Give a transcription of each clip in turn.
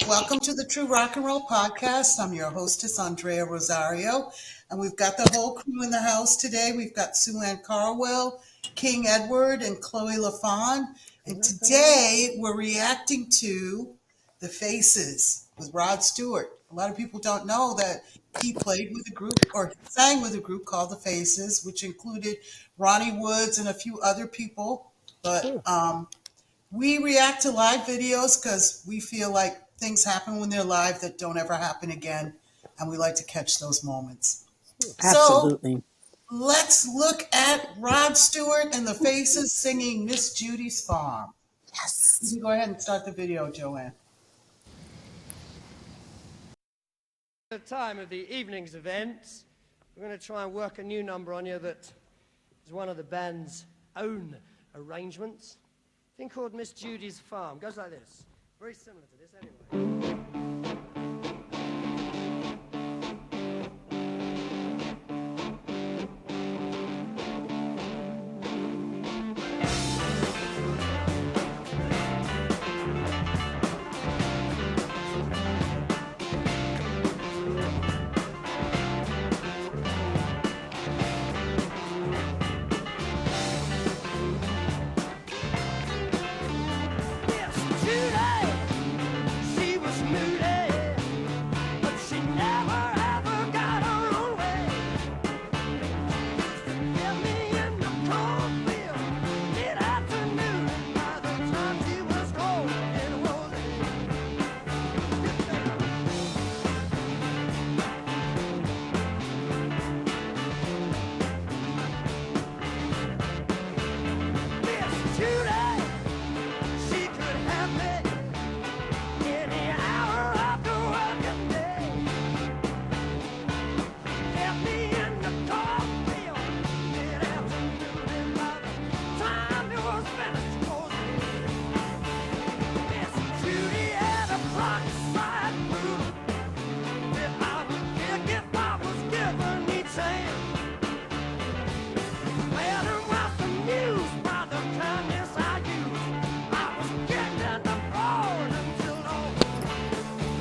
Welcome to the True Rock and Roll Podcast. I'm your hostess, Andrea Rosario, and we've got the whole crew in the house today. We've got Sue Ann Carwell, King Edward, and Chloe LaFawn. And today we're reacting to The Faces with Rod Stewart. A lot of people don't know that he played with a group or sang with a group called The Faces, which included Ronnie Woods and a few other people. But we react to live videos because we feel like things happen when they're live that don't ever happen again, and we like to catch those moments. So Absolutely. let's look at Rod Stewart and the Faces singing Miss Judy's Farm. You Yes. can go ahead and start the video, Joanne. The time of the evening's events, we're going to try and work a new number on you that is one of the band's own arrangements. A thing called Miss Judy's Farm. Goes like this. Very similar to this anyway.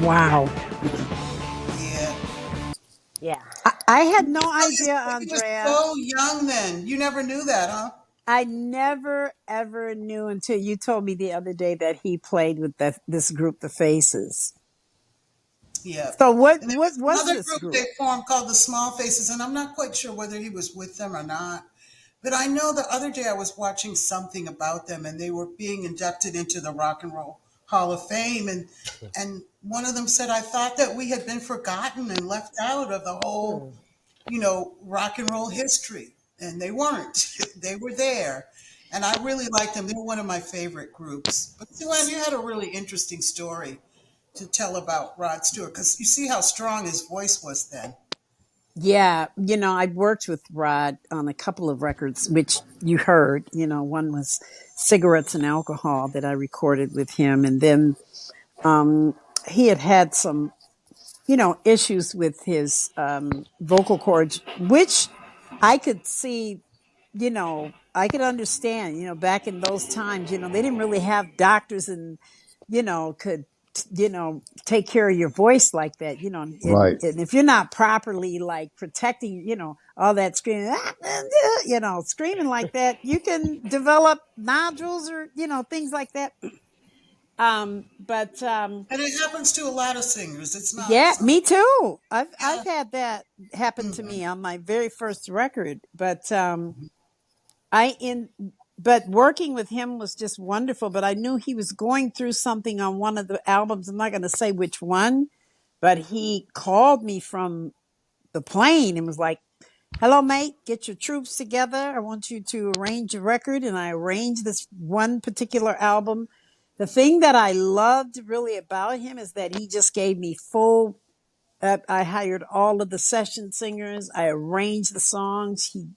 Wow. Yeah. Yeah. I had no Oh, idea, he was Andrea. so young then. You never knew that, huh? I never ever knew until you told me the other day that he played with this group, The Faces. Yeah. So what And there what was was another this group group? they formed called the Small Faces, and I'm not quite sure whether he was with them or not. But I know the other day I was watching something about them, and they were being inducted into the Rock and Roll Hall of Fame, and one of them said, "I thought that we had been forgotten and left out of the whole, rock and roll history," and they weren't. They were there, and I really liked them. They were one of my favorite groups. But Sue-Ann, you had a really interesting story to tell about Rod Stewart because you see how strong his voice was then. Yeah, I worked with Rod on a couple of records, which you heard. One was Cigarettes and Alcohol that I recorded with him, and then he had some issues with his vocal cords, which I could see, I could understand, back in those times, they didn't really have doctors and, could, take care of your voice like that, Right. and if you're not properly like protecting, all that screaming, screaming like that, you can develop nodules or, things like that. But And it happens to a lot of singers. It's not yeah, something. me too. I've Yeah. had that happen to Mhm. me on my very first record, but I in but working with him was just wonderful. But I knew he was going through something on one of the albums. I'm not going to say which one, but he called me from the plane and was like, "Hello, mate. Get your troops together. I want you to arrange a record." And I arranged this one particular album. The thing that I loved really about him is that he just gave me full. I hired all of the session singers. I arranged the songs. He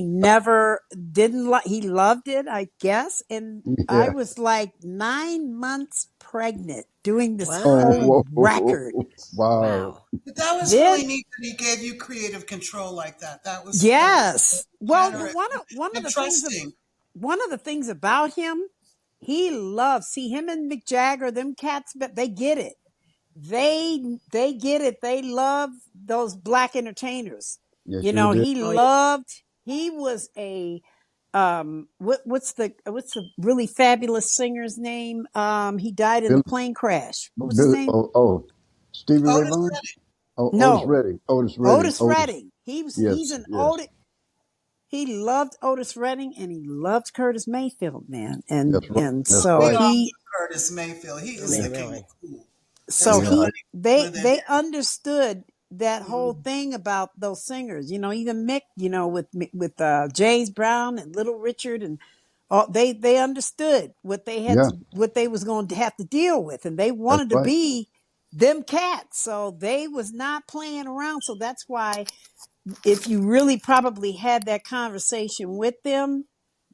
never didn't like. He loved it, I guess. And I Yeah. was like 9 months pregnant doing this Wow. whole Oh, record. whoa. Wow. Wow. But that was really Then neat that he gave you creative control like that. That was yes, well, generous one of the and things trusting. one of the things about him he loves, see him and Mick Jagger, them cats, but they get it. They get it. They love those black entertainers. Yes, You sure know, did. he Oh, yeah. loved, he was a what's the really fabulous singer's name? He died in the Billy, plane crash. What was his Billy, name? Stevie Ray Otis Vaughan? Redding. Oh, Otis No, Redding. Otis Redding. Otis Otis. Redding. He's Yes, an yes. Otis. He loved Otis Redding and he loved Curtis Mayfield, man. That's right. And That's so We right. all he love Curtis Mayfield. He Do is they the king of really? cool. There's so Yeah. he nobody they cooler than they him. understood that whole Mm, thing about those singers, you know, even Mick, you know, with James Brown and Little Richard and all, they understood what they had Yeah. to, what they was going to have to deal with, and they That's wanted to right. be them cats, so they was not playing around. So that's why if you really probably had that conversation with them,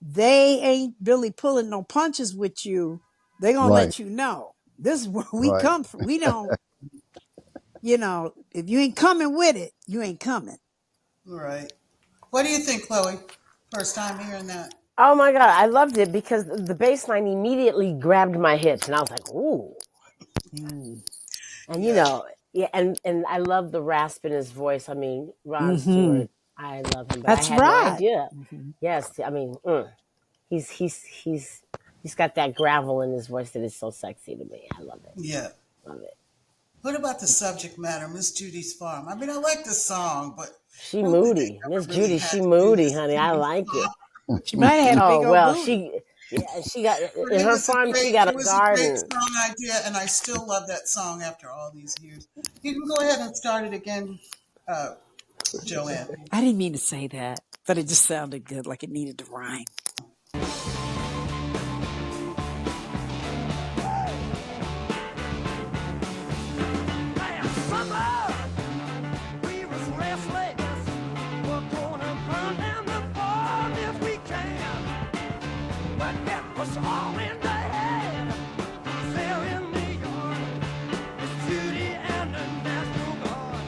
they ain't really pulling no punches with you. They're gonna Right. let you know this is where we Right. come from. We don't, you know, if you ain't coming with it, you ain't coming. right. What do you think, Chloe? First time hearing that. Oh my god, I loved it because the bass line immediately grabbed my hips, and I was like, "Ooh!" Mm. And Yeah. yeah, and I love the rasp in his voice. I mean, Rod Hmm. Stewart, I love him, but I That's had no right. idea. Hmm. Yes, I mean, he's got that gravel in his voice that is so sexy to me. I love it, Yeah. love it. What about the subject matter, Miss Judy's Farm? I mean, I like the song, but She I don't think they moody, Miss ever really Judy. had She to do moody, this honey. I theme like it. song. She might have had a big Oh old well, booty. she got But in it her was a farm. great, She got it a was a great garden. song idea, and I still love that song after all these years. You can go ahead and start it again, uh, Joanne. I didn't mean to say that, but it just sounded good, like it needed to rhyme. Last summer, we was restless. We're gonna burn down the farm if we can. But it was all in the head. There in New York, Miss Judy and the National Guard.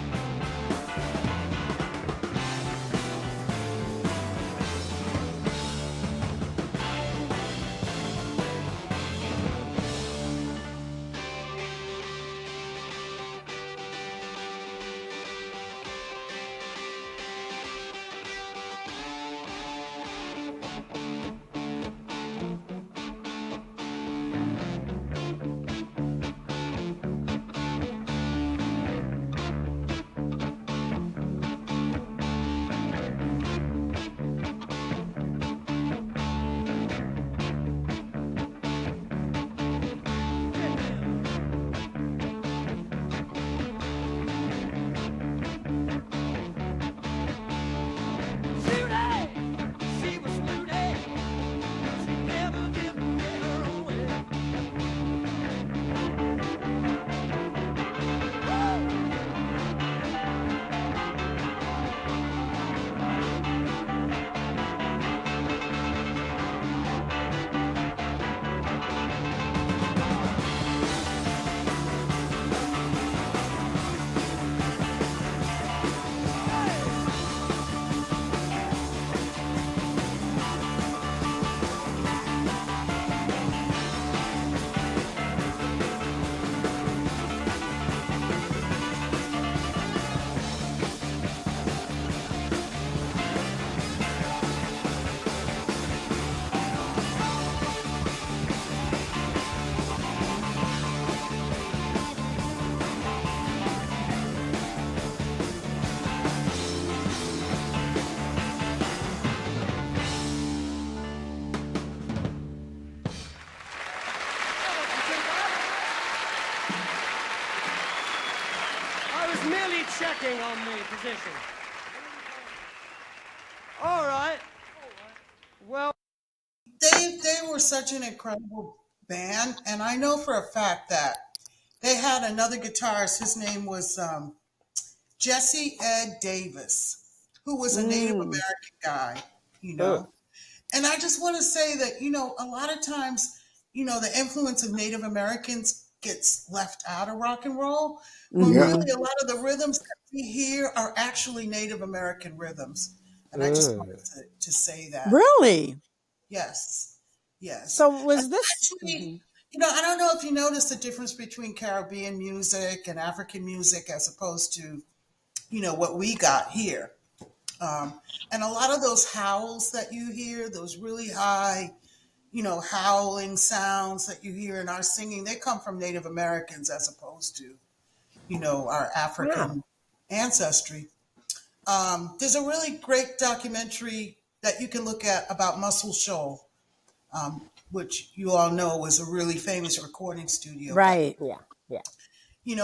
Judy, she was moody. She never did get her own way. I was merely checking on the position. All right. Well, They were such an incredible band, and I know for a fact that they had another guitarist. His name was Jesse Ed Davis, who was a Native Mm. American guy, you Mm, know. And I just want to say that, a lot of times, the influence of Native Americans gets left out of rock and roll, when Yeah. Hmm. really a lot of the rhythms that we hear are actually Native American rhythms. And I just mm. wanted to say that. Really? Yes. Yes. So was this? Actually, I don't know if you noticed the difference between Caribbean music and African music as opposed to, what we got here. And a lot of those howls that you hear, those really high, howling sounds that you hear in our singing, they come from Native Americans as opposed to, our Wow. African ancestry. There's a really great documentary that you can look at about Muscle Shoals, which you all know was a really famous recording studio. But, Right. Yeah. Yeah.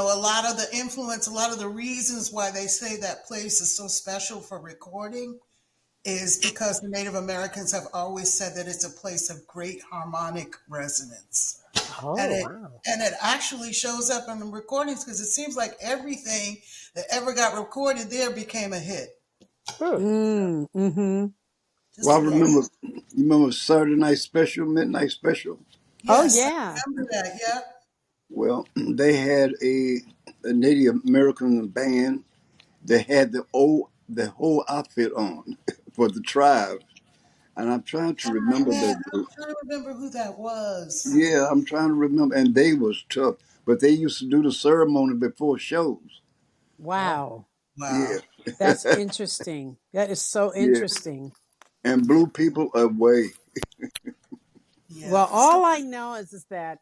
a lot of the influence, a lot of the reasons why they say that place is so special for recording is because the Native Americans have always said that it's a place of great harmonic resonance. Oh, And it wow. and it actually shows up in the recordings because it seems like everything that ever got recorded there became a hit. Mm-hmm. Just Well, I a little. remember, you remember Saturday Night Special, Midnight Special? Oh Yes, I yeah. remember that. Yeah. Well, they had a Native American band. They had the whole outfit on for the tribe. And I'm trying to remember Yeah, the I'm trying to remember who that was. yeah, I'm trying to remember. And they was tough. But they used to do the ceremony before shows. Oh, Wow. Yeah. Wow. That's interesting. That is so Yeah. interesting. And blew people away. Yeah. Well, So all I know is that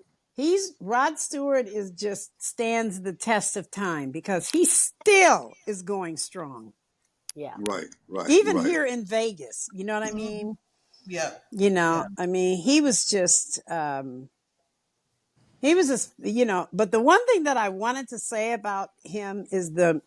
Rod Stewart is just stands the test of time because he still is going strong. yeah. Right, right, Even right. here in Vegas. You know what I mhm. mean? Yeah. Yeah. I mean, he was just he was just, but the one thing that I wanted to say about him is the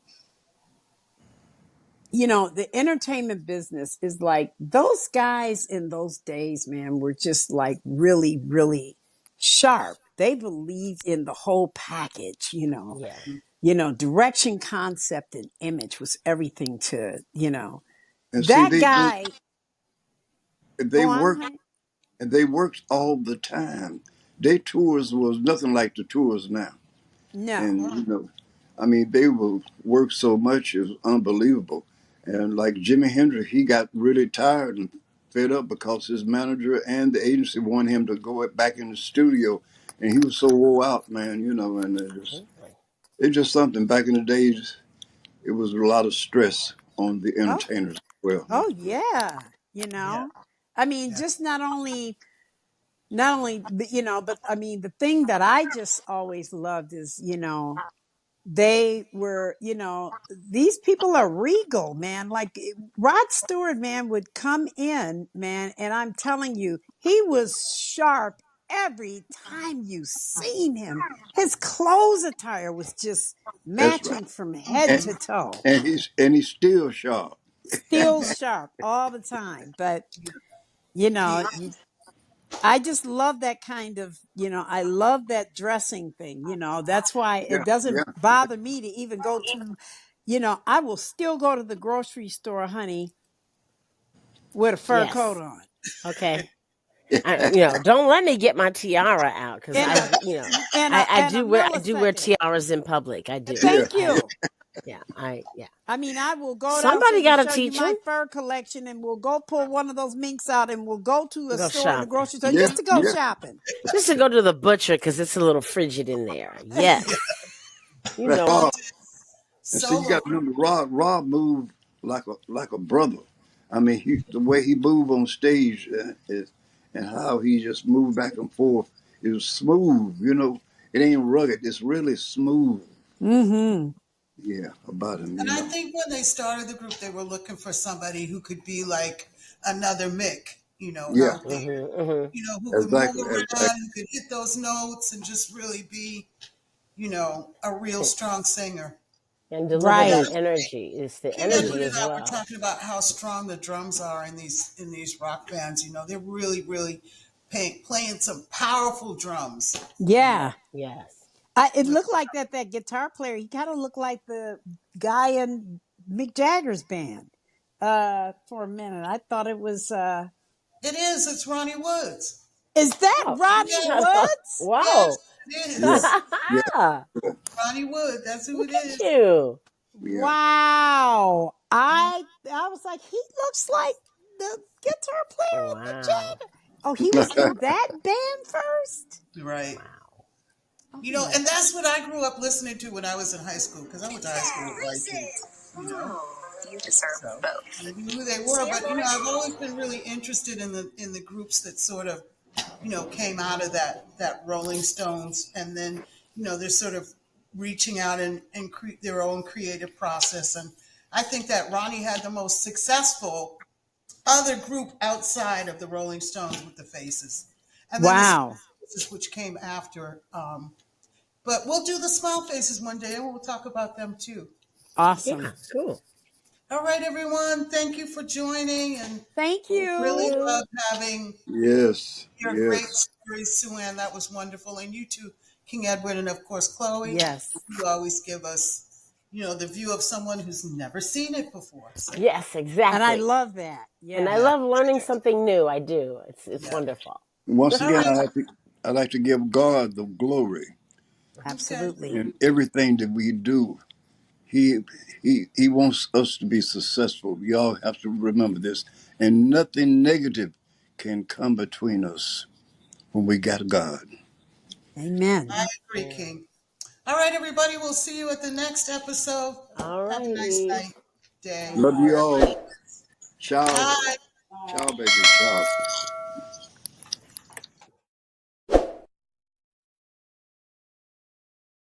entertainment business is like those guys in those days, man, were just like really, really sharp. They believed in the whole package, Yeah. direction, concept, and image was everything And see, that guy. they Go on, worked honey. and they worked all the time. Their tours was nothing like the tours now. No. And I mean, they will work so much it was unbelievable. And like Jimi Hendrix, he got really tired and fed up because his manager and the agency wanted him to go back in the studio, and he was so wore out, man. And Really? it's just something. Back in the days, it was a lot of stress on the Oh, entertainers as well. oh yeah. Yeah. I mean, Yeah. just not only, but I mean, the thing that I just always loved is, they were, these people are regal, man. Like Rod Stewart, man, would come in, man, and I'm telling you, he was sharp every time you seen him. His clothes attire was just That's right. matching from head And Mhm. to toe. he's still sharp. Still sharp all the time. But, you He know, I just love that kind of, I love that dressing thing. That's why Yeah, it doesn't yeah. bother me to even go to, I will still go to the grocery store, honey, with a fur coat Yes. on. Okay. Don't let me get my tiara out because And I, a you know, and I, a I and a do wear I do wear millisecond. tiaras in public. I do. Yeah. Thank I you. Yeah. Yeah. I mean, I will go Somebody downstairs and got to show you teach him. my fur collection, and we'll go pull one of those minks out, and we'll go to a Go store in the shopping. grocery store Yeah, just to go yeah. shopping. Just to go to the butcher because it's a little frigid in there. Yes. You Right. know Well, it. Oh, did and see, you got solo. to remember, Rob moved like a brother. I mean, the way he moved on stage and how he just moved back and forth, it was smooth. It ain't rugged. It's really smooth. Mm-hmm. Yeah, about him. And I think when they started the group, they were looking for somebody who could be like another Mick, Yeah, out there, who could move exactly. around, who could hit those notes and just really be, a real strong singer. And deliver Yeah, that Right. energy. It's the King Edward energy and as I were well. talking about how strong the drums are in these rock bands. They're really, really playing some powerful drums. Yeah. Yes. It With looked like that guitar player. He kind of looked like the guy in Mick Jagger's band. For a minute, I thought it was. it is. It's Ronnie Woods. Is that Oh. Ronnie Yes, Woods? yes, Whoa. it Yeah, is. yeah, Ronnie Wood. That's who it Look at is. you. yeah. Wow! I was like, he looks like the guitar player in Mick Wow. Jagger. Oh, he was in that band first? Right. Wow. Oh You know, my. and that's what I grew up listening to when I was in high school because I went to high school with white kids, you know. So I knew who they were, but you know, I've always been really interested in the groups that sort of, you know, came out of that Rolling Stones, and then you know they're sort of reaching out and their own creative process. And I think that Ronnie had the most successful other group outside of the Rolling Stones with the Faces, and then the Small Wow. Faces, which came after. But we'll do the Small Faces one day, and we'll talk about them too. Awesome. Yeah, cool. All right, everyone. Thank you for joining, and Thank Thank really you. you. loved having Yes, your great yes. stories, Sue Ann. That was wonderful. And you too, King Edward, and of course, Chloe. Yes. You always give us, you know, the view of someone who's never seen it before. So, Yes, And I exactly. love that. And I Yes. yeah, love learning something new. I do. It's yeah. wonderful. Once All again, right. I like to give God the glory Okay. Absolutely. in everything that we do. He he wants us to be successful. Y'all have to remember this. And nothing negative can come between us when we got God. I Amen. agree, King. All right, everybody. We'll see you at the next episode. All Have a nice righty. night, day, Love you wherever it all. is. Ciao. Bye. Ciao, baby. Ciao.